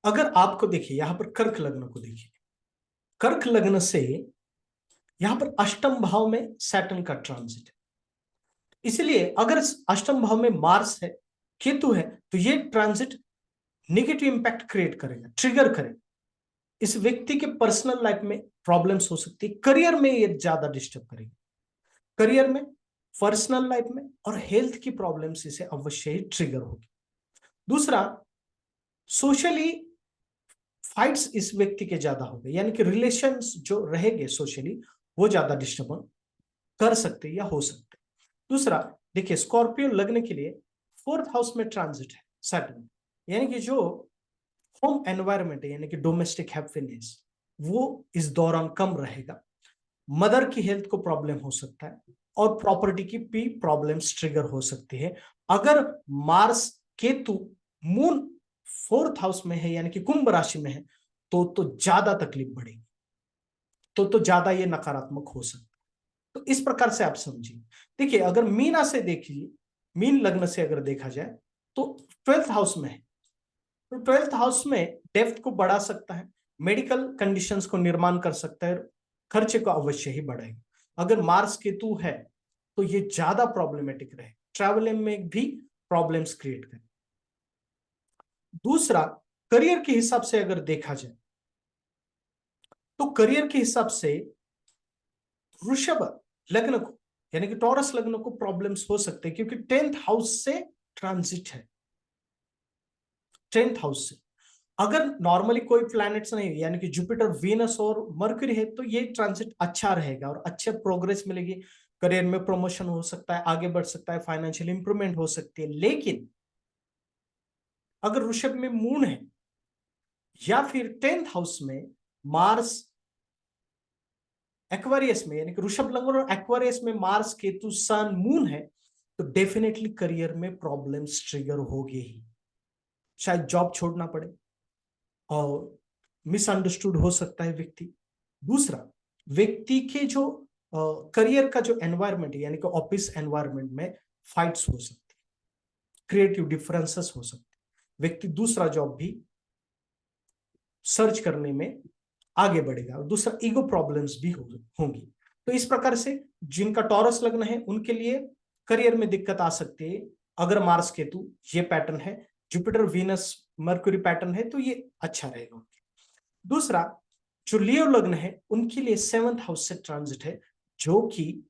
अगर आपको देखिए यहां पर कर्क लग्न को देखिए, कर्क लग्न से यहां पर अष्टम भाव में सैटर्न का ट्रांजिट है। इसलिए अगर अष्टम भाव में मार्स है, केतु है, तो ये ट्रांजिट नेगेटिव इंपैक्ट क्रिएट करेगा, ट्रिगर करेगा। इस व्यक्ति के पर्सनल लाइफ में प्रॉब्लम्स हो सकती है, करियर में ये ज्यादा डिस्टर्ब करेगी, करियर में, पर्सनल लाइफ में और हेल्थ की प्रॉब्लम्स इसे अवश्य ही ट्रिगर होगी। दूसरा, सोशली फाइट्स इस व्यक्ति के ज्यादा हो गए, यानी कि रिलेशंस जो रहेंगे सोशली वो ज्यादा डिस्टर्ब कर सकते या हो सकते। दूसरा, देखिए स्कॉर्पियो लग्न के लिए 4th हाउस में ट्रांजिट है सैटर्न, यानी कि जो होम एनवायरमेंट है, यानी कि डोमेस्टिक हैप्पीनेस, वो इस दौरान कम रहेगा। मदर की हेल्थ को प्रॉब्लम हो सकता है और प्रॉपर्टी की भी प्रॉब्लम्स ट्रिगर हो सकती है। अगर Mars Ketu moon 4th house में है, यानी कि कुंभ राशि में है, तो ज्यादा तकलीफ बढ़ेगी, तो ज्यादा ये नकारात्मक हो सकता है। तो इस प्रकार से आप समझिए। देखिए, अगर मीना से देखिए, मीन लग्न से अगर देखा जाए तो 12th हाउस में है, तो 12th हाउस में डेप्थ को बढ़ा सकता है, मेडिकल कंडीशंस को निर्माण कर सकता है, खर्चे को अवश्य ही बढ़ाएगा। अगर मार्स केतु है तो ये ज्यादा प्रॉब्लमेटिक रहे, ट्रैवलिंग में भी प्रॉब्लम्स क्रिएट करे। दूसरा, करियर के हिसाब से अगर देखा जाए तो करियर के हिसाब से वृषभ लग्न को, यानी कि टॉरस लग्न को प्रॉब्लम्स हो सकते हैं, क्योंकि 10th हाउस से ट्रांजिट है, 10th हाउस से। अगर नॉर्मली कोई प्लैनेट्स नहीं, यानी कि जुपिटर, वीनस और मर्क्यूरी है, तो ये ट्रांजिट अच्छा रहेगा और अच्छे प्रोग्रेस मिलेगी, करियर में प्रमोशन हो सकता है, आगे बढ़ सकता है, फाइनेंशियल इंप्रूवमेंट हो सकती है। लेकिन अगर वृषभ में मून है या फिर 10th हाउस में मार्स एक्वेरियस में, यानी कि वृषभ लग्न और एक्वेरियस में मार्स केतु सन मून है, तो डेफिनेटली करियर में प्रॉब्लम्स ट्रिगर होगी ही। शायद जॉब छोड़ना पड़े और मिसअंडरस्टूड हो सकता है व्यक्ति। दूसरा, व्यक्ति के जो करियर का जो एनवायरनमेंट है, यानी कि ऑफिस एनवायरनमेंट में फाइट्स हो सकती है, क्रिएटिव डिफरेंसेस हो सकते हैं, व्यक्ति दूसरा जॉब भी सर्च करने में आगे बढ़ेगा। और दूसरा, ईगो प्रॉब्लम्स भी होंगी। तो इस प्रकार से जिनका टॉरस लग्न है उनके लिए करियर में दिक्कत आ सकती है अगर मार्स केतु ये पैटर्न है। जुपिटर वीनस मर्क्यूरी पैटर्न है तो ये अच्छा रहेगा। दूसरा, जो लियो लग्न है उनके लिए 7th हाउस से ट्रांजिट है, जो कि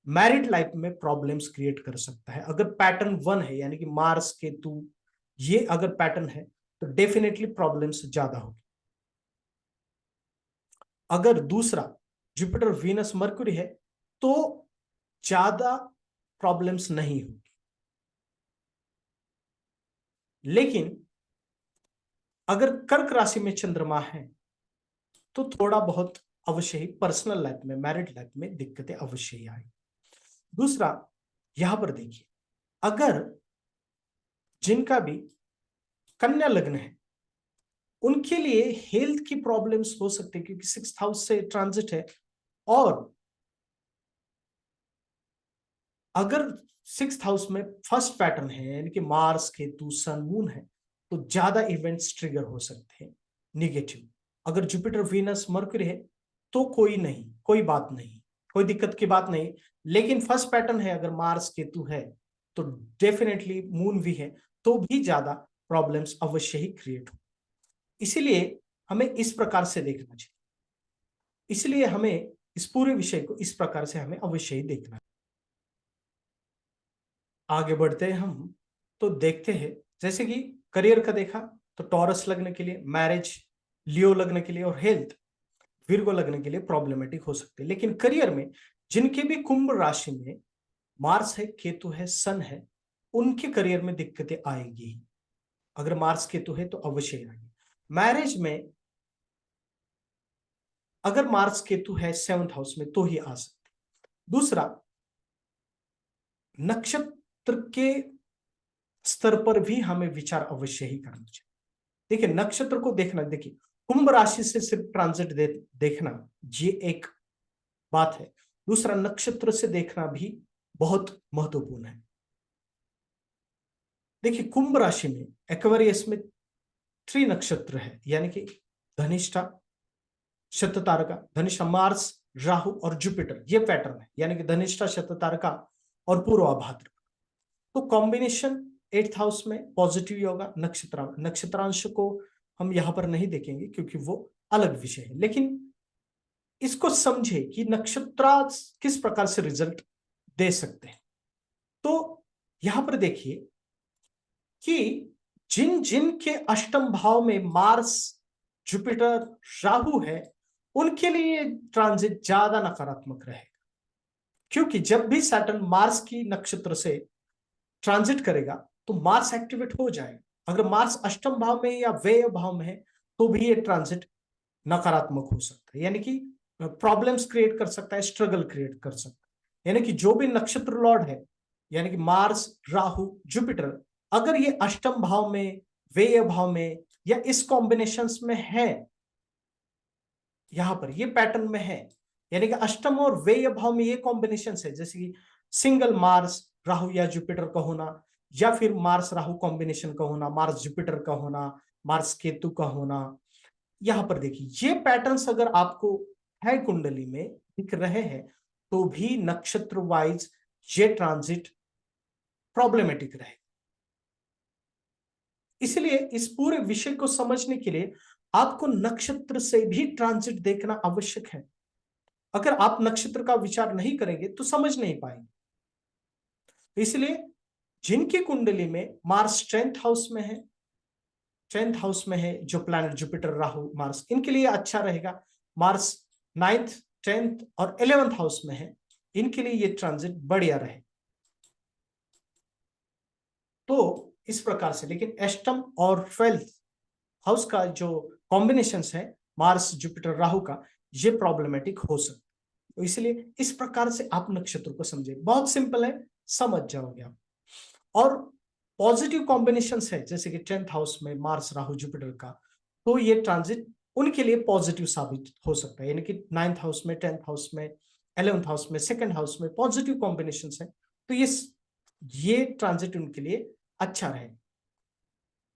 मैरिड लाइफ में प्रॉब्लम्स क्रिएट कर सकता है। अगर पैटर्न 1 है, यानी कि मार्स केतु ये अगर पैटर्न है तो डेफिनेटली प्रॉब्लम्स ज्यादा होगी। अगर दूसरा जुपिटर वीनस मर्क्यूरी है तो ज्यादा प्रॉब्लम्स नहीं होगी। लेकिन अगर कर्क राशि में चंद्रमा है तो थोड़ा बहुत अवश्य ही पर्सनल लाइफ में, मैरिड लाइफ में दिक्कतें अवश्य ही आएगी। दूसरा, यहां पर देखिए, अगर जिनका भी कन्या लग्न है उनके लिए हेल्थ की प्रॉब्लम्स हो सकती है, क्योंकि 6th हाउस से ट्रांजिट है। और अगर 6th हाउस में फर्स्ट पैटर्न है, यानी कि मार्स केतु सन मून है, तो ज्यादा इवेंट्स ट्रिगर हो सकते हैं निगेटिव। अगर जुपिटर वीनस मर्क्यूरी है तो कोई नहीं, कोई बात नहीं, कोई दिक्कत की बात नहीं। लेकिन फर्स्ट पैटर्न है, अगर मार्स केतु है तो डेफिनेटली मून भी है तो भी ज्यादा प्रॉब्लम्स अवश्य ही क्रिएट हो। इसीलिए हमें इस प्रकार से देखना चाहिए। इसलिए हमें इस पूरे विषय को इस प्रकार से हमें अवश्य ही देखना है। आगे बढ़ते हैं हम, तो देखते हैं जैसे कि करियर का देखा तो टॉरस लग्न के लिए, मैरिज लियो लग्न के लिए और हेल्थ विर्गो लग्न के लिए प्रॉब्लमेटिक हो सकते हैं। लेकिन करियर में जिनके भी कुंभ राशि में मार्स है, केतु है, सन है, उनके करियर में दिक्कतें आएगी। अगर मार्स केतु है तो अवश्य आएगी। मैरिज में अगर मार्स केतु है 7th हाउस में तो ही आ सकती। दूसरा, नक्षत्र के स्तर पर भी हमें विचार अवश्य ही करना चाहिए। देखिए, नक्षत्र को देखना, देखिए कुंभ राशि से सिर्फ ट्रांजिट देखना ये एक बात है। दूसरा, नक्षत्र से देखना भी बहुत महत्वपूर्ण है। देखिए, कुंभ राशि में एक्वेरियस में 3 नक्षत्र है, यानी कि धनिष्ठा, शततारका, धनिष्ठा, मार्स, राहु और जुपिटर, ये पैटर्न है, यानी कि धनिष्ठा, शततारका और पूर्वा भाद्र। तो कॉम्बिनेशन 8th हाउस में पॉजिटिव होगा। नक्षत्रांश को हम यहां पर नहीं देखेंगे क्योंकि वो अलग विषय है, लेकिन इसको समझे कि नक्षत्रांश किस प्रकार से रिजल्ट दे सकते हैं। तो यहां पर देखिए कि जिन जिन के अष्टम भाव में मार्स, जुपिटर, राहु है, उनके लिए ट्रांजिट ज्यादा नकारात्मक रहेगा। क्योंकि जब भी सैटर्न मार्स की नक्षत्र से ट्रांजिट करेगा तो मार्स एक्टिवेट हो जाएगा। अगर मार्स अष्टम भाव में या व्यय भाव में है तो भी ये ट्रांजिट नकारात्मक हो सकता है, यानी कि प्रॉब्लम्स क्रिएट कर सकता है, स्ट्रगल क्रिएट कर सकता है। यानी कि जो भी नक्षत्र लॉर्ड है, यानी कि मार्स, राहु, जुपिटर, अगर ये अष्टम भाव में, व्यय भाव में या इस कॉम्बिनेशंस में है, यहां पर ये पैटर्न में है, यानी कि अष्टम और व्यय भाव में ये कॉम्बिनेशन है, जैसे कि सिंगल मार्स राहु या जुपिटर का होना, या फिर मार्स राहु कॉम्बिनेशन का होना, मार्स जुपिटर का होना, मार्स केतु का होना। यहां पर देखिए, ये पैटर्न्स अगर आपको है कुंडली में दिख रहे हैं तो भी नक्षत्र वाइज ये ट्रांजिट प्रॉब्लमेटिक रहे। इसलिए इस पूरे विषय को समझने के लिए आपको नक्षत्र से भी ट्रांजिट देखना आवश्यक है। अगर आप नक्षत्र का विचार नहीं करेंगे तो समझ नहीं पाएंगे। इसलिए जिनकी कुंडली में मार्स 10th हाउस में है, 10th हाउस में है जो प्लैनेट जुपिटर, राहु, मार्स, इनके लिए अच्छा रहेगा। मार्स 9th, 10th और 11th हाउस में है, इनके लिए ये ट्रांजिट बढ़िया रहे। तो इस प्रकार से, लेकिन अष्टम और 12th हाउस का जो कॉम्बिनेशन है मार्स, जुपिटर, राहु का, ये प्रॉब्लमेटिक हो सकता है। तो इसलिए इस प्रकार से आप नक्षत्र को समझे, बहुत सिंपल है, समझ जाओगे आप। और पॉजिटिव कॉम्बिनेशन है जैसे कि 10th हाउस में मार्स राहु जुपिटर का, तो ये ट्रांजिट उनके लिए पॉजिटिव साबित हो सकता है। यानी कि 9th हाउस में, 10th हाउस में, 11th हाउस में, 2nd हाउस में पॉजिटिव कॉम्बिनेशन है, तो ये ट्रांजिट उनके लिए अच्छा रहे।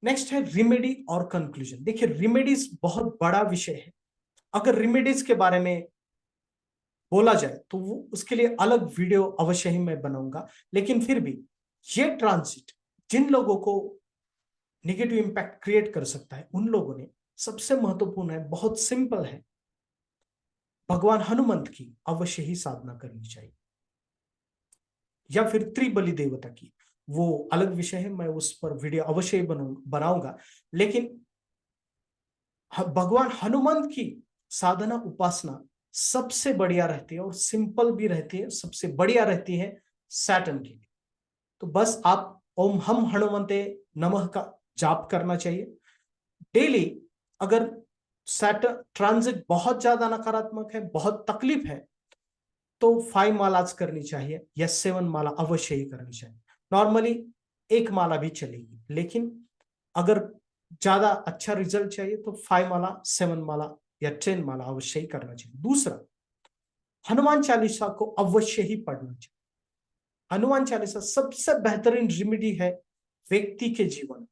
नेक्स्ट है रिमेडी और कंक्लूजन। देखिए रिमेडीज बहुत बड़ा विषय है, अगर रिमेडीज के बारे में बोला जाए तो वो उसके लिए अलग वीडियो अवश्य ही मैं बनाऊंगा, लेकिन फिर भी ये ट्रांजिट जिन लोगों को नेगेटिव इंपैक्ट क्रिएट कर सकता है उन लोगों ने, सबसे महत्वपूर्ण है, बहुत सिंपल है, भगवान हनुमंत की अवश्य ही साधना करनी चाहिए, या फिर त्रिबली देवता की, वो अलग विषय है, मैं उस पर वीडियो अवश्य ही बनाऊंगा। लेकिन भगवान हनुमंत की साधना उपासना सबसे बढ़िया रहती है और सिंपल भी रहती है, सबसे बढ़िया रहती है सैटर्न के लिए। तो बस आप ओम हम हनुमंते नमः का जाप करना चाहिए डेली। अगर सैटर्न ट्रांजिट बहुत ज्यादा नकारात्मक है, बहुत तकलीफ है, तो 5 मालाज करनी चाहिए या 7 माला अवश्य ही करनी चाहिए। नॉर्मली 1 माला भी चलेगी, लेकिन अगर ज्यादा अच्छा रिजल्ट चाहिए तो 5 माला, 7 माला या 10 माला अवश्य ही करना चाहिए। दूसरा, हनुमान चालीसा को अवश्य ही पढ़ना चाहिए। हनुमान चालीसा सबसे बेहतरीन रेमेडी है व्यक्ति के जीवन।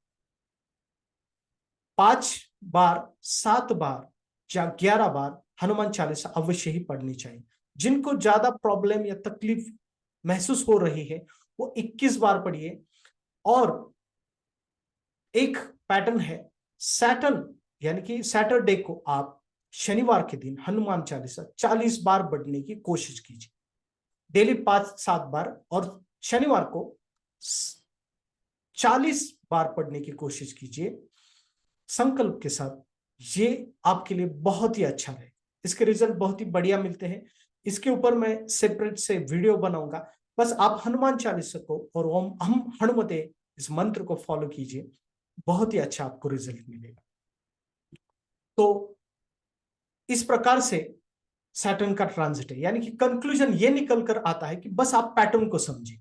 5 बार, 7 बार या 11 बार हनुमान चालीसा अवश्य ही पढ़नी चाहिए। जिनको ज्यादा प्रॉब्लम या तकलीफ महसूस हो रही है वो 21 बार पढ़िए। और एक पैटर्न है, सैटर्न यानी कि सैटरडे को आप शनिवार के दिन हनुमान चालीसा 40 बार पढ़ने की कोशिश कीजिए, डेली 5-7 बार, और शनिवार को 40 बार पढ़ने की कोशिश कीजिए संकल्प के साथ। ये आपके लिए बहुत ही अच्छा है, इसके रिजल्ट बहुत ही बढ़िया मिलते हैं। इसके ऊपर मैं सेपरेट से वीडियो बनाऊंगा। बस आप हनुमान चालीसा को और ओम हम हनुमते इस मंत्र को फॉलो कीजिए, बहुत ही अच्छा आपको रिजल्ट मिलेगा। तो इस प्रकार से सैटर्न का ट्रांजिट है, यानी कि कंक्लूजन ये निकल कर आता है कि बस आप पैटर्न को समझिए।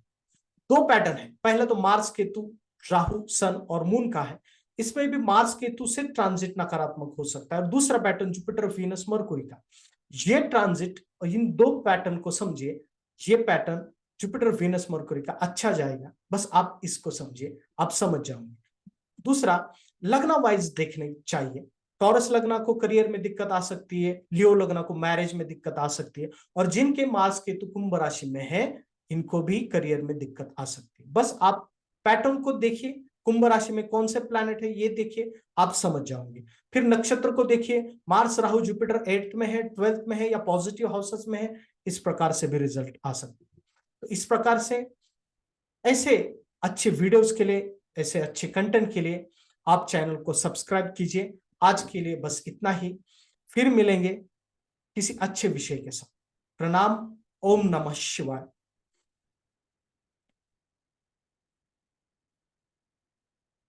2 पैटर्न है, पहला तो मार्स केतु राहु सन और मून का है, इसमें भी मार्स केतु से ट्रांजिट नकारात्मक हो सकता है। और दूसरा पैटर्न जुपिटर वीनस मरकुरी का, ये ट्रांजिट, और इन 2 पैटर्न को समझिए, ये पैटर्न जुपिटर वीनस मरकुरी का अच्छा जाएगा, बस आप इसको समझिए, आप समझ जाओगे। दूसरा, लग्न वाइज देखने चाहिए। टॉरस लग्न को करियर में दिक्कत आ सकती है, लियो लग्न को मैरिज में दिक्कत आ सकती है, और जिनके मार्स केतु कुंभ राशि में है इनको भी करियर में दिक्कत आ सकती है। बस आप पैटर्न को देखिए, कुंभ राशि में कौन से प्लैनेट है ये देखिए, आप समझ जाओगे। फिर नक्षत्र को देखिए, मार्स राहु जुपिटर 8th में है, 12th में है, या पॉजिटिव हाउसेस में है, इस प्रकार से भी रिजल्ट आ सकते हैं। तो इस प्रकार से ऐसे अच्छे वीडियोस के लिए, ऐसे अच्छे कंटेंट के लिए आप चैनल को सब्सक्राइब कीजिए। आज के लिए बस इतना ही, फिर मिलेंगे किसी अच्छे विषय के साथ। प्रणाम, ओम नमः शिवाय।